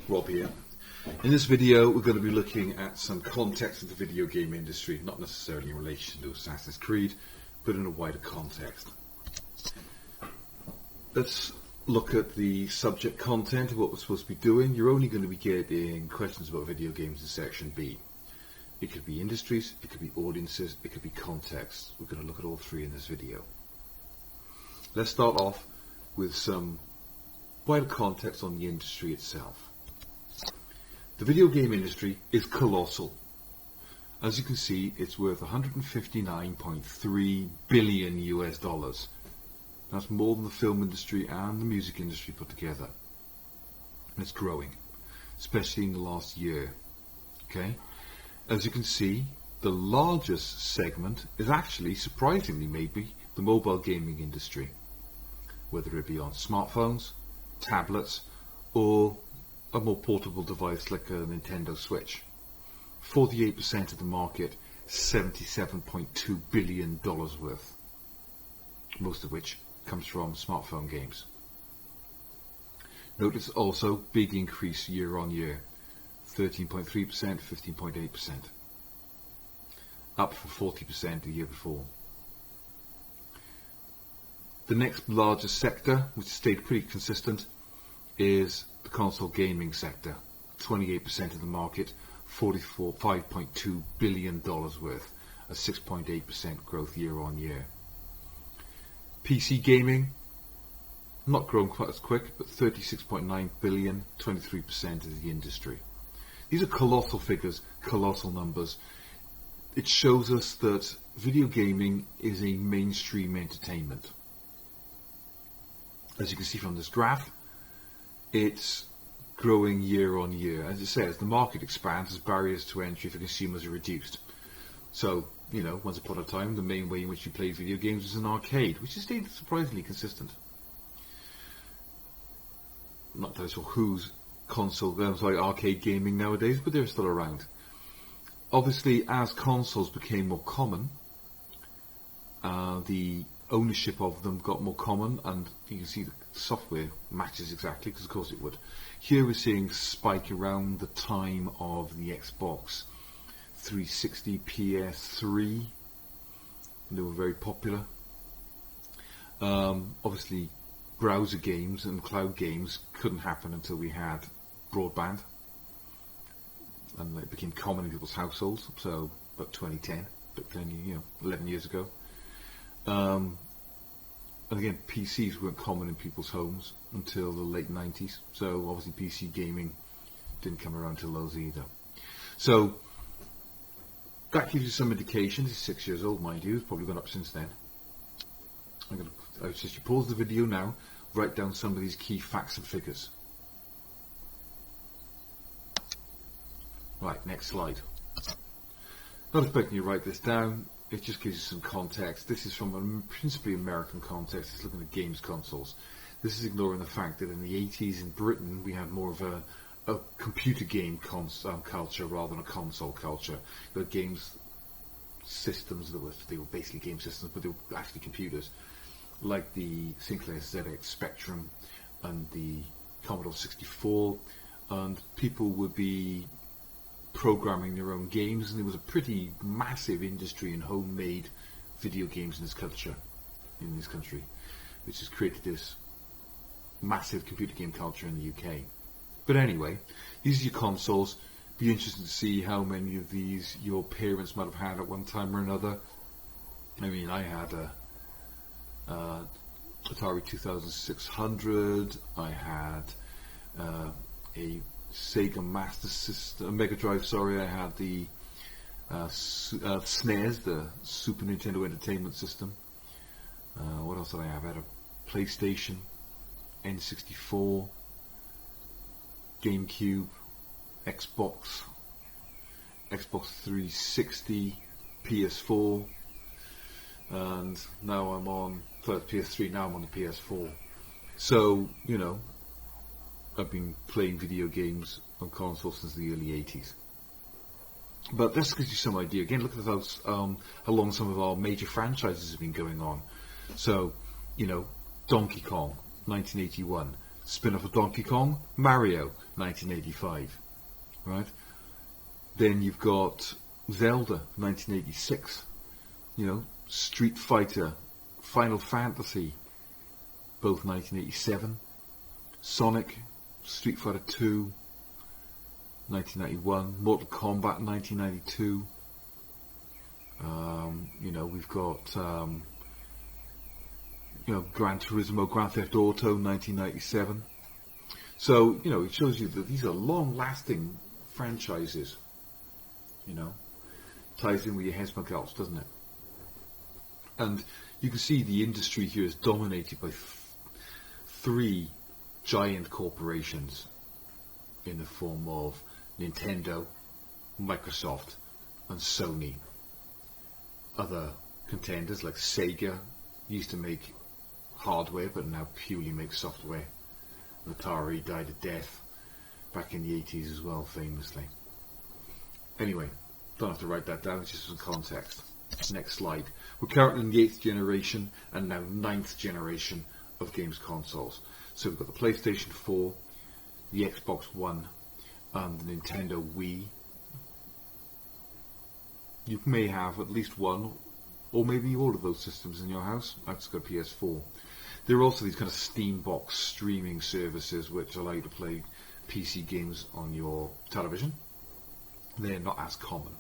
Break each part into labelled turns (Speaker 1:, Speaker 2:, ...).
Speaker 1: Rob here. In this video we're going to be looking at some context of the video game industry, not necessarily in relation to Assassin's Creed, but in a wider context. Let's look at the subject content of what we're supposed to be doing. You're only going to be getting questions about video games in section B. It could be industries, it could be audiences, it could be context. We're going to look at all three in this video. Let's start off with some wider context on the industry itself. The video game industry is colossal. As you can see, it's worth 159.3 billion US dollars. That's more than the film industry and the music industry put together. And it's growing, especially in the last year. Okay? As you can see, the largest segment is actually, surprisingly maybe, the mobile gaming industry. Whether it be on smartphones, tablets, or a more portable device like a Nintendo Switch. 48% of the market, $77.2 billion worth. Most of which comes from smartphone games. Notice also big increase year on year. 13.3%, 15.8%. Up from 40% the year before. The next largest sector, which stayed pretty consistent, is the console gaming sector. 28% of the market, $5.2 billion worth, a 6.8% growth year on year. PC gaming, not growing quite as quick, but 36.9 billion, 23% of the industry. These are colossal figures, colossal numbers. It shows us that video gaming is a mainstream entertainment. As you can see from this graph, it's growing year on year. As it says, the market expands as barriers to entry for consumers are reduced. So, you know, once upon a time, the main way in which you played video games was an arcade, which has stayed surprisingly consistent. Not that I saw who's arcade gaming nowadays, but they're still around. Obviously, as consoles became more common, the ownership of them got more common, and you can see the software matches exactly, because of course it would. Here we're seeing a spike around the time of the Xbox 360, PS3. They were very popular. Obviously browser games and cloud games couldn't happen until we had broadband, and it became common in people's households, so about 2010, but then, 11 years ago. And again, PCs weren't common in people's homes until the late 90s, so obviously PC gaming didn't come around till those either. So that gives you some indication. This is 6 years old, mind you. It's probably gone up since then. I suggest you pause the video now, write down some of these key facts and figures. Right, next slide. Not expecting you to write this down. It just gives you some context. This is from a principally American context. It's looking at games consoles. This is ignoring the fact that in the 80s in Britain we had more of a computer game culture rather than a console culture. There were games systems they were basically game systems, but they were actually computers, like the Sinclair ZX Spectrum and the Commodore 64, and people would be programming their own games, and there was a pretty massive industry in homemade video games in this country, which has created this massive computer game culture in the UK. But anyway, these are your consoles. Be interested to see how many of these your parents might have had at one time or another. I mean, I had a Atari 2600. I had a Sega Master System, Mega Drive. Sorry, I had the SNES, the Super Nintendo Entertainment System. What else did I have? I had a PlayStation, N64, GameCube, Xbox 360, PS4, and now I'm on PS3. Now I'm on the PS4. So I've been playing video games on consoles since the early 80s. But this gives you some idea. Again, look at those, how long some of our major franchises have been going on. So, Donkey Kong, 1981. spin-off of Donkey Kong, Mario, 1985, right? Then you've got Zelda, 1986, you know, Street Fighter, Final Fantasy, both 1987, Sonic, Street Fighter 2, 1991, Mortal Kombat, 1992. You know, we've got you know, Gran Turismo, Grand Theft Auto, 1997. So, you know, it shows you that these are long-lasting franchises. You know, ties in with your Hesmagals, doesn't it? And you can see the industry here is dominated by three giant corporations in the form of Nintendo, Microsoft, and Sony. Other contenders like Sega used to make hardware but now purely make software. Atari died a death back in the 80s as well, famously. Anyway, don't have to write that down, it's just some context. Next slide. We're currently in the 8th generation and now 9th generation of games consoles. So we've got the PlayStation 4, the Xbox One, and the Nintendo Wii. You may have at least one or maybe all of those systems in your house. I've just got a PS4. There are also these kind of Steambox streaming services which allow you to play PC games on your television. They're not as common.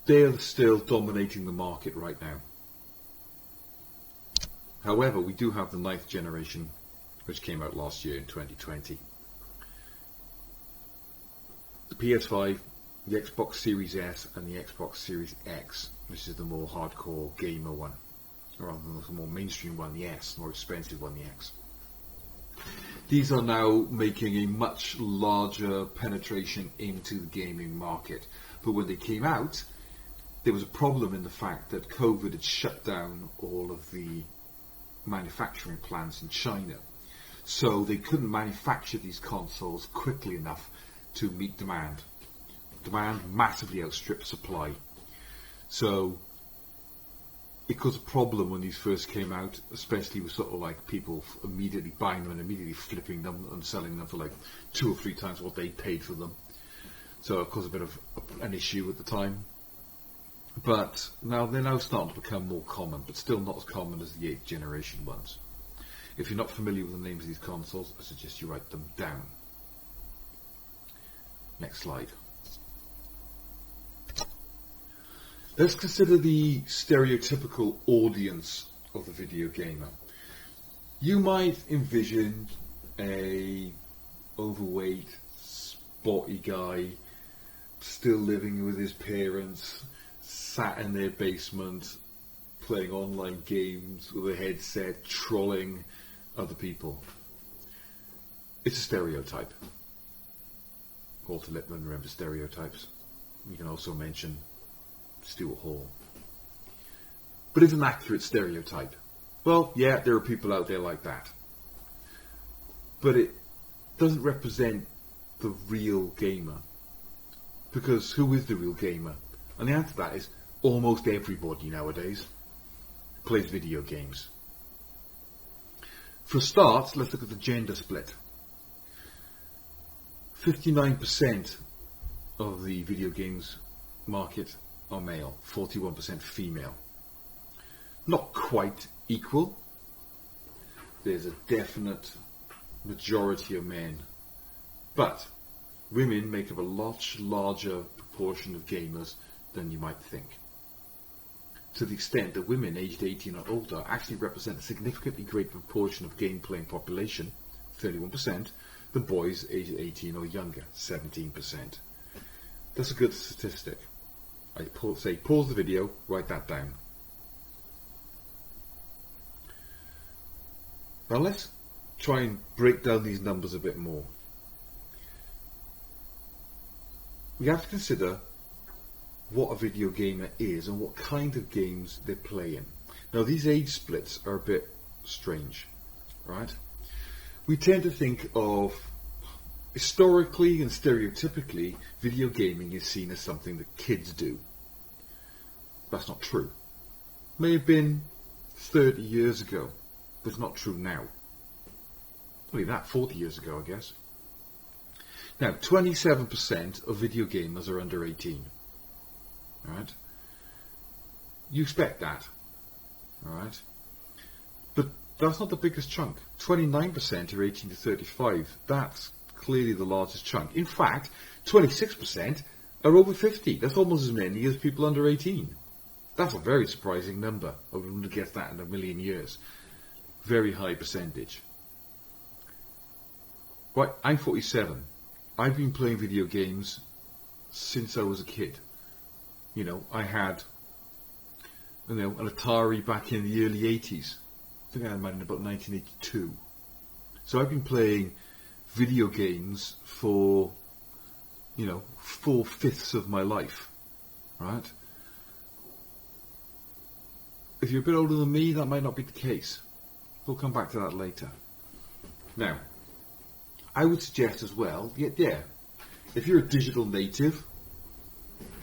Speaker 1: They're still dominating the market right now. However, we do have the 9th generation, which came out last year in 2020. The PS5, the Xbox Series S, and the Xbox Series X, which is the more hardcore gamer one, rather than the more mainstream one, the S, more expensive one, the X. These are now making a much larger penetration into the gaming market. But when they came out, there was a problem in the fact that COVID had shut down all of the manufacturing plants in China. So they couldn't manufacture these consoles quickly enough to meet demand. Demand massively outstripped supply. So it caused a problem when these first came out, especially with sort of like people immediately buying them and immediately flipping them and selling them for like 2 or 3 times what they paid for them. So it caused a bit of an issue at the time. But now they're now starting to become more common, but still not as common as the 8th generation ones. If you're not familiar with the names of these consoles, I suggest you write them down. Next slide. Let's consider the stereotypical audience of the video gamer. You might envision a overweight, sporty guy, still living with his parents, sat in their basement, playing online games with a headset, trolling other people. It's a stereotype. Walter Lippmann, remember stereotypes. You can also mention Stuart Hall. But it's an accurate stereotype. Well, yeah, there are people out there like that. But it doesn't represent the real gamer. Because who is the real gamer? And the answer to that is almost everybody nowadays plays video games. For a start, let's look at the gender split. 59% of the video games market are male, 41% female. Not quite equal. There's a definite majority of men. But women make up a much larger proportion of gamers than you might think. To the extent that women aged 18 or older actually represent a significantly greater proportion of game-playing population, 31%, than boys aged 18 or younger, 17%. That's a good statistic. I say pause the video, write that down. Now let's try and break down these numbers a bit more. We have to consider what a video gamer is and what kind of games they're playing. Now these age splits are a bit strange, right? We tend to think of, historically and stereotypically, video gaming is seen as something that kids do. That's not true. May have been 30 years ago, but it's not true now. Only that, 40 years ago, I guess. Now, 27% of video gamers are under 18. Alright? You expect that. Alright? But that's not the biggest chunk. 29% are 18 to 35. That's clearly the largest chunk. In fact, 26% are over 50. That's almost as many as people under 18. That's a very surprising number. I wouldn't have guessed that in a million years. Very high percentage. Right, I'm 47. I've been playing video games since I was a kid. You know, I had an Atari back in the early 80s. I think I had mine in about 1982. So I've been playing video games for, 4/5 of my life, right? If you're a bit older than me, that might not be the case. We'll come back to that later. Now, I would suggest as well, if you're a digital native,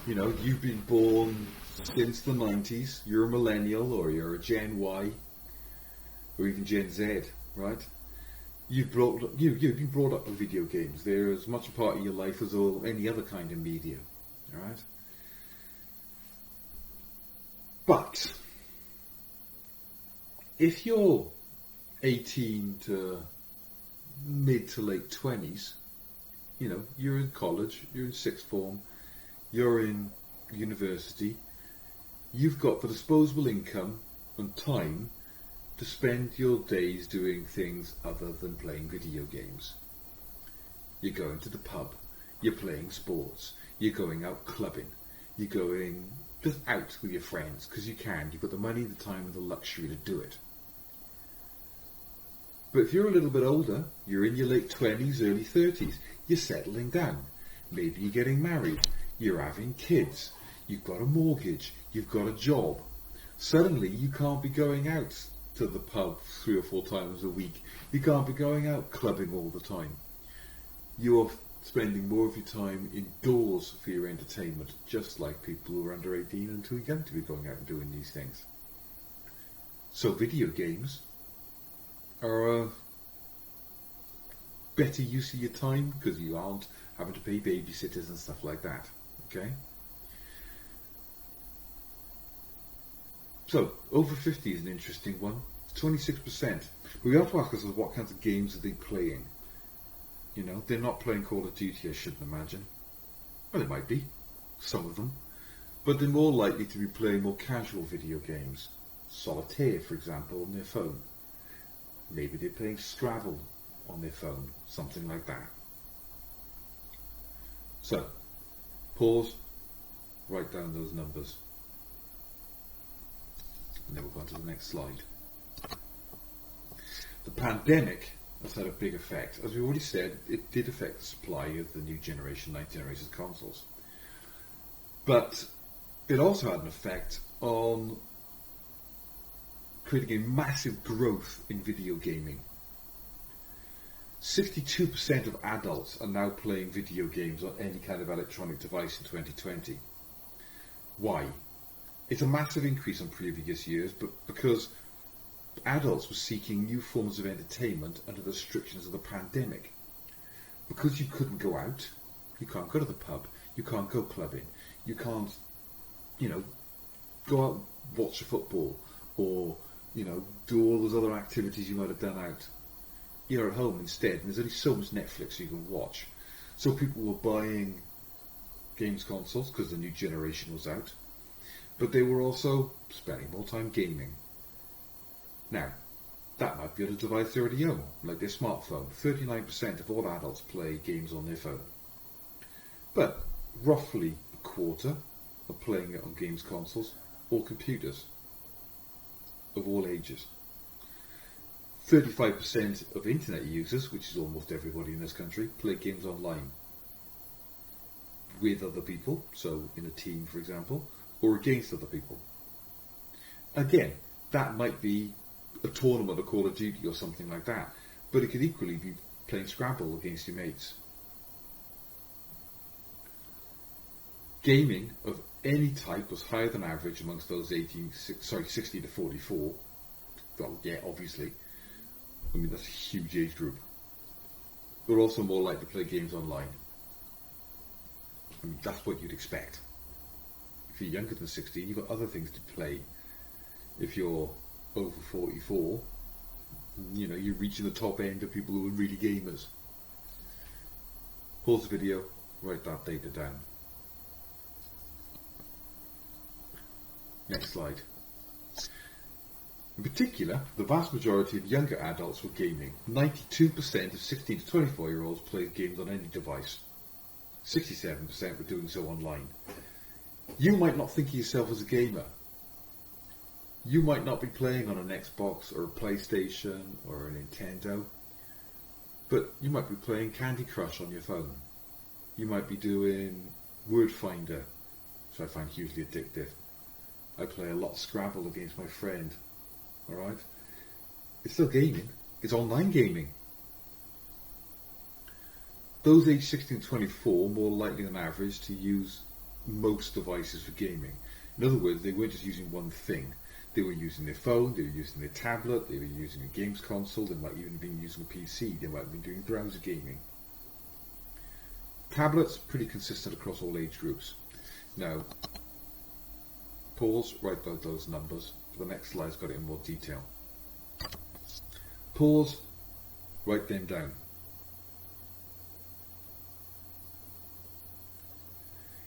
Speaker 1: you've been born since the 90s, you're a millennial or you're a Gen Y or even Gen Z, right? You've been brought up with video games. They're as much a part of your life as any other kind of media, all right? But if you're 18 to mid to late 20s, you're in college, you're in sixth form, you're in university, you've got the disposable income and time to spend your days doing things other than playing video games. You're going to the pub, you're playing sports, you're going out clubbing, you're going just out with your friends because you can, you've got the money, the time and the luxury to do it. But if you're a little bit older, you're in your late 20s, early 30s, you're settling down. Maybe you're getting married, you're having kids, you've got a mortgage, you've got a job. Suddenly you can't be going out to the pub 3 or 4 times a week. You can't be going out clubbing all the time. You're spending more of your time indoors for your entertainment, just like people who are under 18 and too young to be going out and doing these things. So video games are a better use of your time because you aren't having to pay babysitters and stuff like that. Okay? So, over 50 is an interesting one. 26%. But we have to ask ourselves what kinds of games are they playing? They're not playing Call of Duty, I shouldn't imagine. Well, they might be. Some of them. But they're more likely to be playing more casual video games. Solitaire, for example, on their phone. Maybe they're playing Scrabble on their phone. Something like that. So, pause. Write down those numbers. And then we'll go on to the next slide. The pandemic has had a big effect. As we already said, it did affect the supply of the new generation, 9th generation consoles. But it also had an effect on creating a massive growth in video gaming. 62% of adults are now playing video games on any kind of electronic device in 2020. Why? It's a massive increase on previous years, but because adults were seeking new forms of entertainment under the restrictions of the pandemic. Because you couldn't go out, you can't go to the pub, you can't go clubbing, you can't, go out and watch a football or, do all those other activities you might have done out. You're at home instead, and there's only so much Netflix you can watch. So people were buying games consoles because the new generation was out. But they were also spending more time gaming. Now, that might be on a device they already own, like their smartphone. 39% of all adults play games on their phone. But roughly a quarter are playing it on games consoles or computers of all ages. 35% of internet users, which is almost everybody in this country, play games online with other people, so in a team for example, or against other people. Again, that might be a tournament of Call of Duty or something like that, but it could equally be playing Scrabble against your mates. Gaming of any type was higher than average amongst those 60 to 44. Well, yeah, obviously. I mean, that's a huge age group. are also more likely to play games online. I mean, that's what you'd expect. If you're younger than 16, you've got other things to play. If you're over 44, you know, you're reaching the top end of people who are really gamers. Pause the video, write that data down. Next slide. In particular, the vast majority of younger adults were gaming. 92% of 16 to 24 year olds played games on any device. 67% were doing so online. You might not think of yourself as a gamer. You might not be playing on an Xbox or a PlayStation or a Nintendo, but you might be playing Candy Crush on your phone. You might be doing Word Finder, which I find hugely addictive. I play a lot of Scrabble against my friend. Alright? It's still gaming. It's online gaming. Those aged 16 to 24 more likely than average to use most devices for gaming. In other words, they weren't just using one thing. They were using their phone, they were using their tablet, they were using a games console, they might even have been using a PC, they might have been doing browser gaming. Tablets, pretty consistent across all age groups. Now, pause, write down those numbers. The next slide's got it in more detail. Pause, write them down.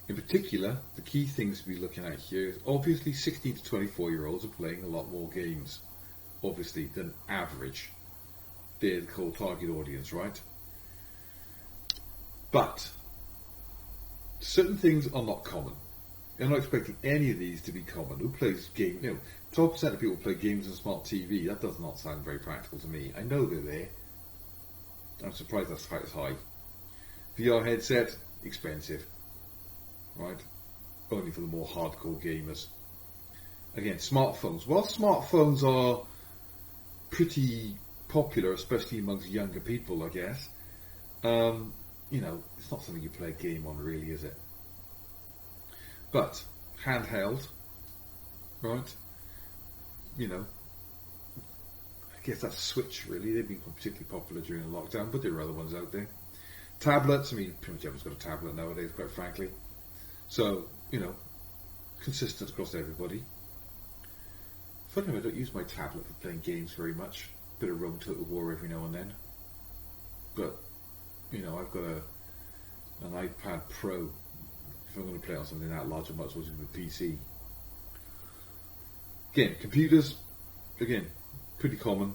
Speaker 1: In particular, the key things to be looking at here is obviously 16 to 24 year olds are playing a lot more games, obviously, than average. They're the core target audience, right? But certain things are not common. I'm not expecting any of these to be common. Who plays games? You know, 12% of people play games on smart TV. That does not sound very practical to me. I know they're there. I'm surprised that's quite as high. VR headset, expensive. Right? Only for the more hardcore gamers. Again, smartphones. While smartphones are pretty popular, especially amongst younger people, I guess, you know, it's not something you play a game on, really, is it? But handheld, right? You know, I guess that's Switch, really. They've been particularly popular during the lockdown, but there are other ones out there. Tablets, I mean, pretty much everyone's got a tablet nowadays, quite frankly. So, you know, consistent across everybody. Funny enough, I don't use my tablet for playing games very much. Bit of Rome Total War every now and then. But, you know, I've got an iPad Pro. If I'm going to play on something that large, I might as well use a PC. Again, computers, again, pretty common.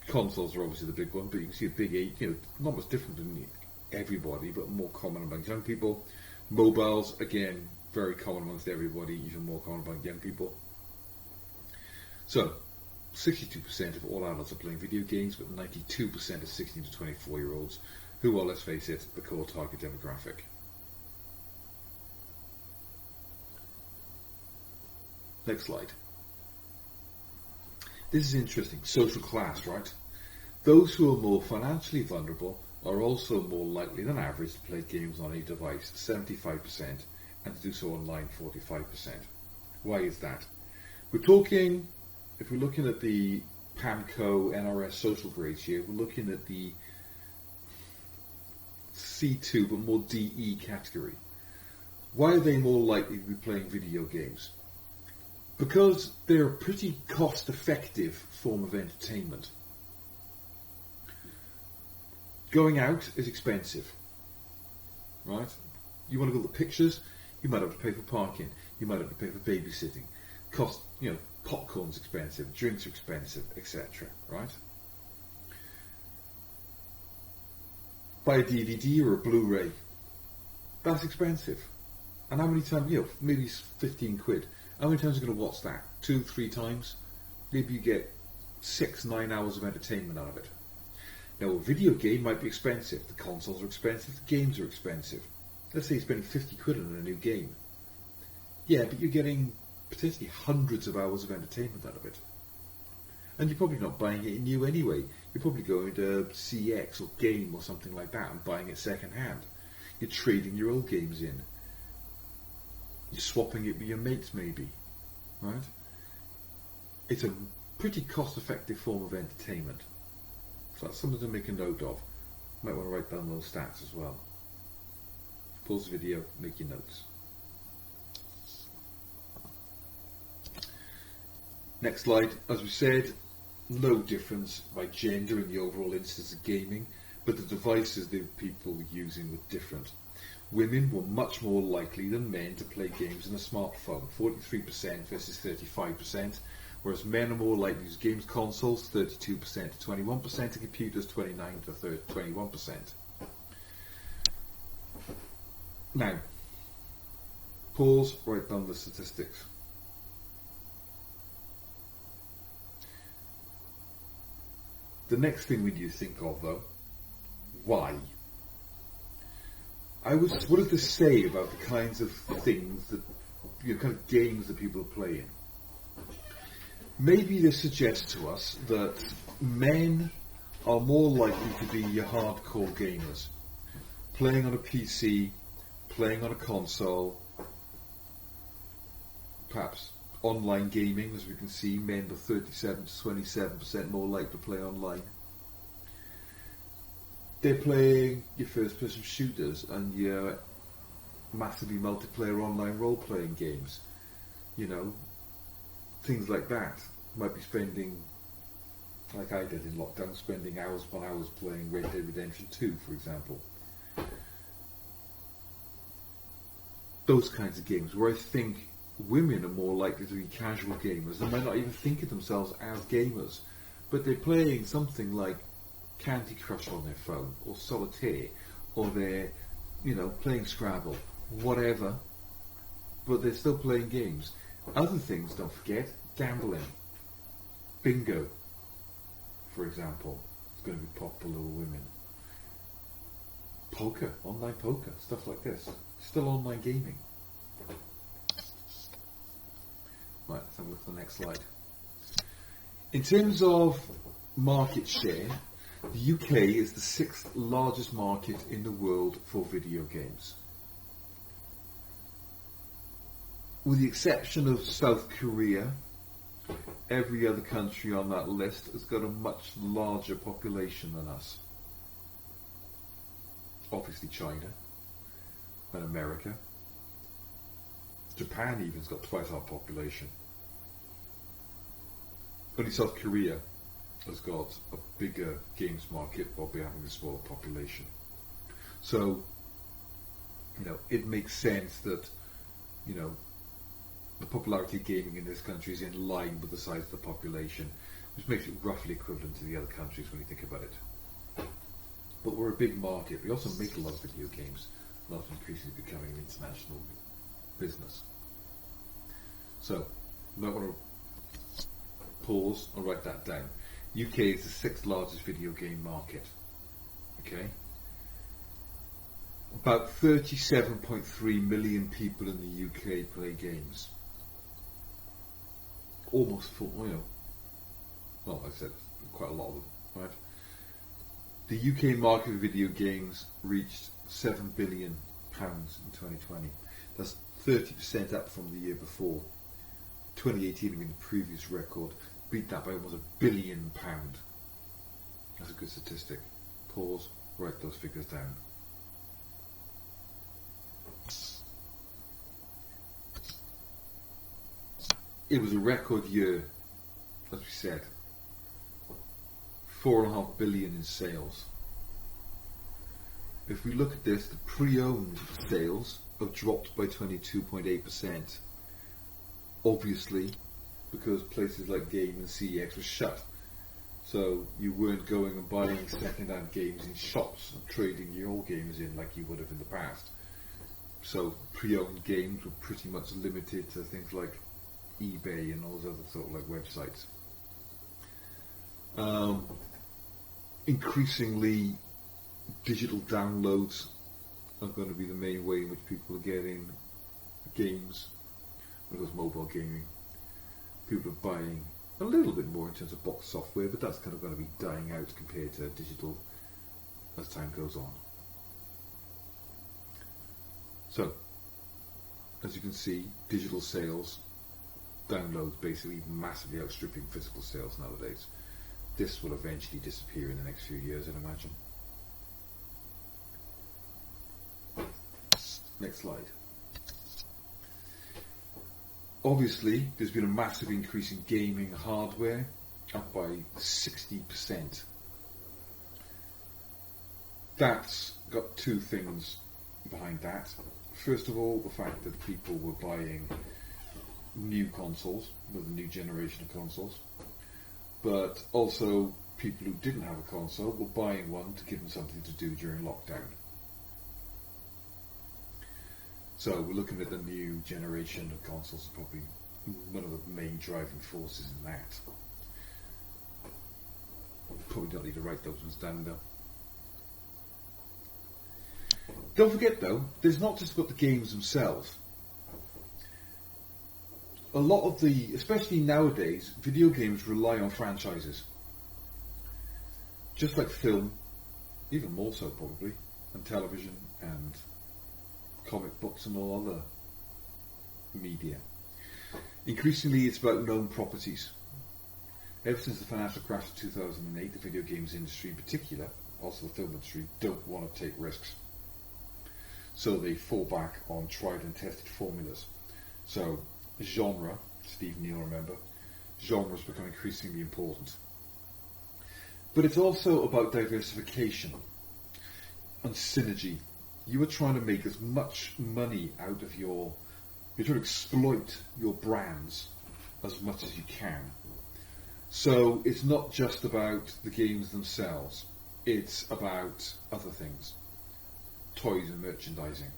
Speaker 1: Consoles are obviously the big one, but you can see a big age, you know, not much different than everybody, but more common among young people. Mobiles, again, very common amongst everybody, even more common among young people. So, 62% of all adults are playing video games, but 92% of 16 to 24 year olds, who are, let's face it, the core target demographic. Next slide. This is interesting. Social class, right? Those who are more financially vulnerable are also more likely than average to play games on a device, 75%, and to do so online, 45%. Why is that? We're talking, if we're looking at the PAMCO NRS social grades here, we're looking at the C2 but more DE category. Why are they more likely to be playing video games? Because they're a pretty cost-effective form of entertainment. Going out is expensive, right? You want to go to the pictures, you might have to pay for parking, you might have to pay for babysitting. Cost, you know, popcorn's expensive, drinks are expensive, etc., right? Buy a DVD or a Blu-ray, that's expensive. And how many times, you know, maybe 15 quid. How many times are you going to watch that? 2, 3 times? Maybe you get 6, 9 hours of entertainment out of it. Now, a video game might be expensive. The consoles are expensive. The games are expensive. Let's say you're spending 50 quid on a new game. Yeah, but you're getting potentially hundreds of hours of entertainment out of it. And you're probably not buying it new anyway. You're probably going to CX or Game or something like that and buying it second hand. You're trading your old games in. You're swapping it with your mates maybe. Right? It's a pretty cost-effective form of entertainment. So that's something to make a note of. Might want to write down those stats as well. Pause the video, make your notes. Next slide. As we said, no difference by gender in the overall instance of gaming, but the devices that people were using were different. Women were much more likely than men to play games on a smartphone, 43% versus 35%, whereas men are more likely to use games consoles, 32% to 21%, and computers, 29 to 21%. Now, pause, write down the statistics. The next thing we need to think of, though, why? What does this say about the kinds of things that, kind of games that people are playing? Maybe this suggests to us that men are more likely to be your hardcore gamers, playing on a PC, playing on a console, perhaps online gaming, as we can see, men are 37 to 27% more likely to play online. They're playing your first-person shooters and your massively multiplayer online role-playing games. Things like that. Might be spending, like I did in lockdown, spending hours upon hours playing Red Dead Redemption 2, for example. Those kinds of games, where I think women are more likely to be casual gamers. They might not even think of themselves as gamers, but they're playing something like Candy Crush on their phone, or Solitaire, or they're, playing Scrabble, whatever, but they're still playing games. Other things, don't forget, gambling, bingo, for example, is going to be popular with women. Poker, online poker, stuff like this, still online gaming. Right, let's have a look at the next slide. In terms of market share, the UK is the 6th largest market in the world for video games. With the exception of South Korea, every other country on that list has got a much larger population than us. Obviously China and America. Japan even's got twice our population. Only South Korea has got a bigger games market while we're having a smaller population. So, it makes sense that, the popularity of gaming in this country is in line with the size of the population, which makes it roughly equivalent to the other countries when you think about it. But we're a big market. We also make a lot of video games, and that's increasingly becoming an international business. So, you might want to pause and write that down. UK is the 6th largest video game market. Okay? About 37.3 million people in the UK play games. Almost full, well, I said quite a lot of them, right? The UK market for video games reached £7 billion in 2020. That's 30% up from the year before. 2018 being the previous record, beat that by almost £1 billion. That's a good statistic. Pause, write those figures down. It was a record year, as we said. 4.5 billion in sales. If we look at this, the pre-owned sales have dropped by 22.8%. Obviously, because places like Game and CEX were shut. So you weren't going and buying second-hand games in shops and trading your old games in like you would have in the past. So pre-owned games were pretty much limited to things like eBay and all those other sort of like websites. Increasingly, digital downloads are going to be the main way in which people are getting games. Because mobile gaming, people are buying a little bit more in terms of box software, but that's kind of going to be dying out compared to digital as time goes on. So, as you can see, digital sales, downloads basically massively outstripping physical sales nowadays. This will eventually disappear in the next few years, I'd imagine. Next slide. Obviously, there's been a massive increase in gaming hardware, up by 60%. That's got two things behind that. First of all, the fact that people were buying new consoles, with a new generation of consoles, but also people who didn't have a console were buying one to give them something to do during lockdown. So we're looking at the new generation of consoles, probably one of the main driving forces in that. Probably don't need to write those ones down though. Don't forget though, there's not just about the games themselves. A lot of especially nowadays, video games rely on franchises. Just like film, even more so probably, and television and comic books and all other media. Increasingly it's about known properties. Ever since the financial crash of 2008, the video games industry in particular, also the film industry, don't want to take risks. So they fall back on tried and tested formulas. So genre, Steve Neal remember, genre has become increasingly important. But it's also about diversification and synergy. You are trying to make as much money out of you're trying to exploit your brands as much as you can. So it's not just about the games themselves, it's about other things. Toys and merchandising.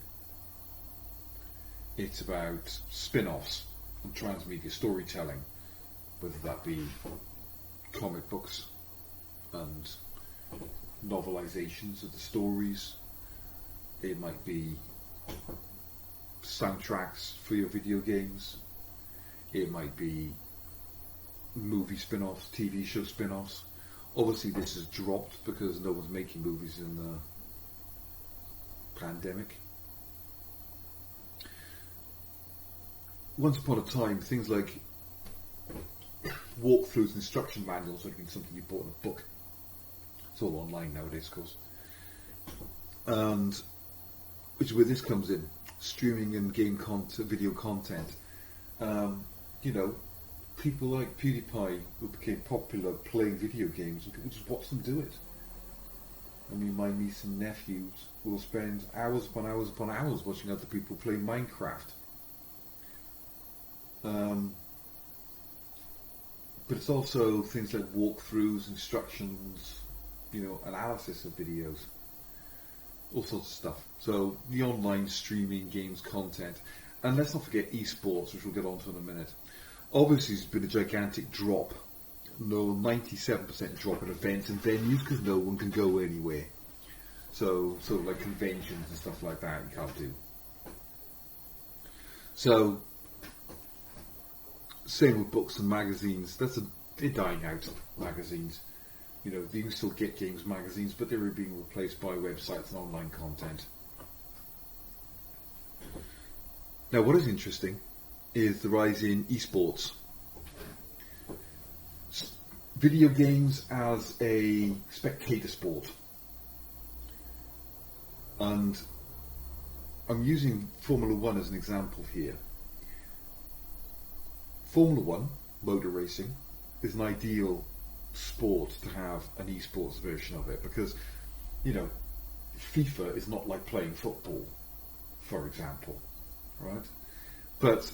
Speaker 1: It's about spin-offs and transmedia storytelling, whether that be comic books and novelizations of the stories. It might be soundtracks for your video games. It might be movie spin-offs, TV show spin-offs. Obviously this has dropped because no one's making movies in the pandemic. Once upon a time, things like walkthroughs, instruction manuals would have been something you bought in a book. It's all online nowadays, of course. And which is where this comes in, streaming and game content, video content. You know, people like PewDiePie who became popular playing video games, and people just watch them do it. I mean, my niece and nephews will spend hours upon hours upon hours watching other people play Minecraft. But it's also things like walkthroughs, instructions, you know, analysis of videos, all sorts of stuff. So the online streaming games content, and let's not forget esports, which we'll get onto in a minute. Obviously, there's been a gigantic drop. No, 97% drop in events and venues because no one can go anywhere. So, sort of like conventions and stuff like that, you can't do. So, same with books and magazines. They're dying out. Magazines, you know, you can still get games magazines, but they're being replaced by websites and online content. Now, what is interesting is the rise in esports. Video games as a spectator sport. And I'm using Formula 1 as an example here. Formula 1, motor racing, is an ideal sport to have an esports version of it because, you know, FIFA is not like playing football, for example, right? But,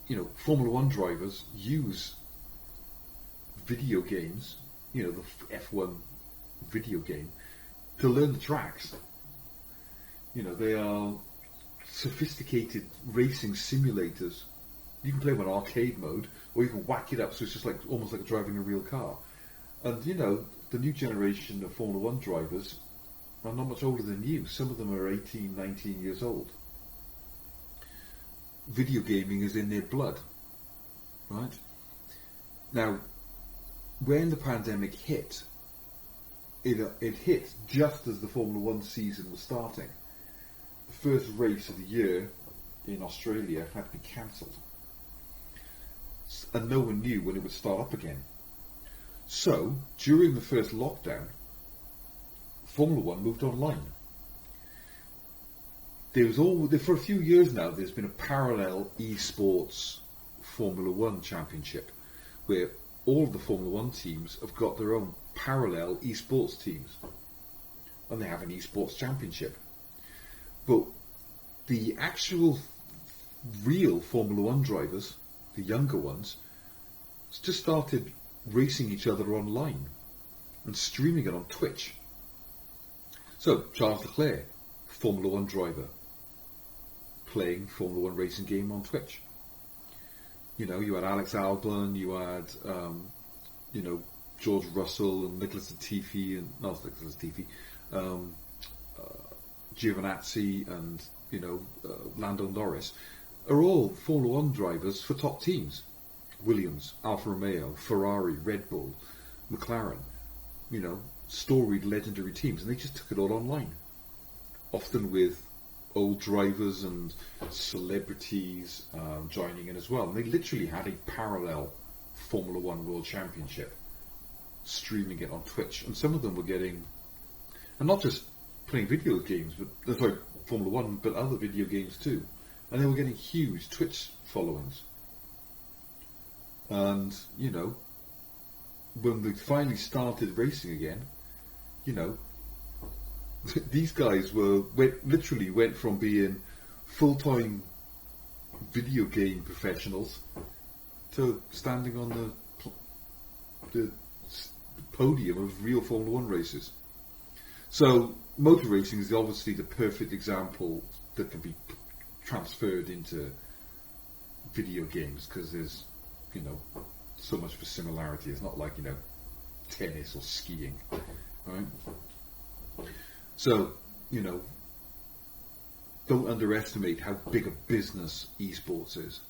Speaker 1: you know, Formula 1 drivers use video games, you know, the F1 video game, to learn the tracks. You know, they are sophisticated racing simulators. You can play them in arcade mode, or you can whack it up so it's just like almost like driving a real car. And you know, the new generation of Formula 1 drivers are not much older than you. Some of them are 18, 19 years old. Video gaming is in their blood, right? Now, when the pandemic hit, it hit just as the Formula 1 season was starting. The first race of the year in Australia had to be cancelled. And no one knew when it would start up again. So, during the first lockdown, Formula 1 moved online. for a few years now, there's been a parallel esports Formula One championship where all of the Formula One teams have got their own parallel esports teams, and they have an esports championship. But the actual real Formula One drivers, the younger ones, just started racing each other online and streaming it on Twitch. So Charles Leclerc, Formula One driver, playing Formula One racing game on Twitch. You know, you had Alex Albon, you had George Russell and Nicholas Latifi, and not Nicholas Latifi, Giovinazzi and Lando Norris are all Formula One drivers for top teams. Williams, Alfa Romeo, Ferrari, Red Bull, McLaren, storied legendary teams, and they just took it all online. Often with old drivers and celebrities joining in as well. And they literally had a parallel Formula One World Championship, streaming it on Twitch. And some of them were getting, and not just playing video games, but sorry, Formula One, but other video games too. And they were getting huge Twitch followings. And, when they finally started racing again, these guys literally went from being full-time video game professionals to standing on the podium of real Formula One races. So motor racing is obviously the perfect example that can be transferred into video games, because there's so much of a similarity. It's not like tennis or skiing, right? So don't underestimate how big a business esports is.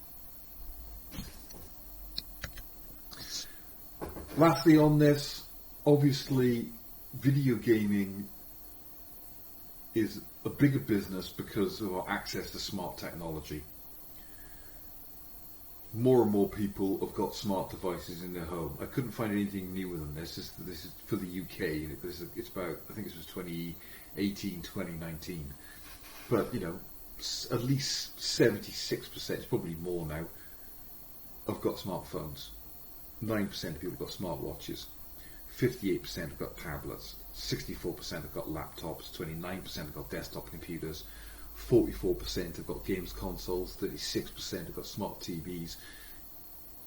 Speaker 1: Lastly on this, obviously video gaming is a bigger business because of our access to smart technology. More and more people have got smart devices in their home. I couldn't find anything newer than this. This is for the UK. It's about, I think it was 2018, 2019. But, at least 76%, it's probably more now, have got smartphones. 9% of people have got smartwatches. 58% have got tablets. 64% have got laptops. 29% have got desktop computers. 44% have got games consoles, 36% have got smart TVs,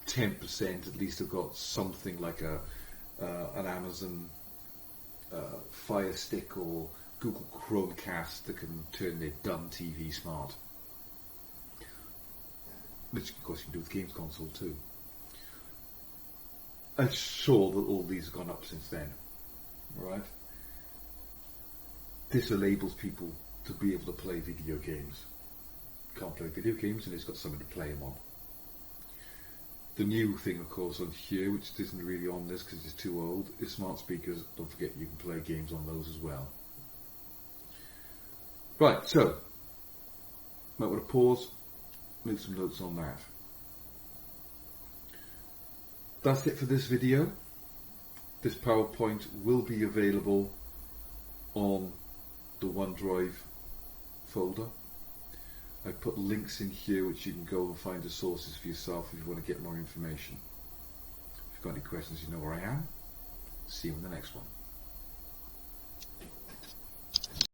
Speaker 1: 10% at least have got something like an Amazon Fire Stick or Google Chromecast that can turn their dumb TV smart. Which of course you can do with games console too. I'm sure that all these have gone up since then, right? This enables people to be able to play video games. Can't play video games and it's got something to play them on. The new thing, of course, on here, which isn't really on this because it's too old, is smart speakers. Don't forget you can play games on those as well. Right, so might want to pause, make some notes on that. That's it for this video. This PowerPoint will be available on the OneDrive folder. I put links in here which you can go and find the sources for yourself if you want to get more information. If you've got any questions, you know where I am. See you in the next one.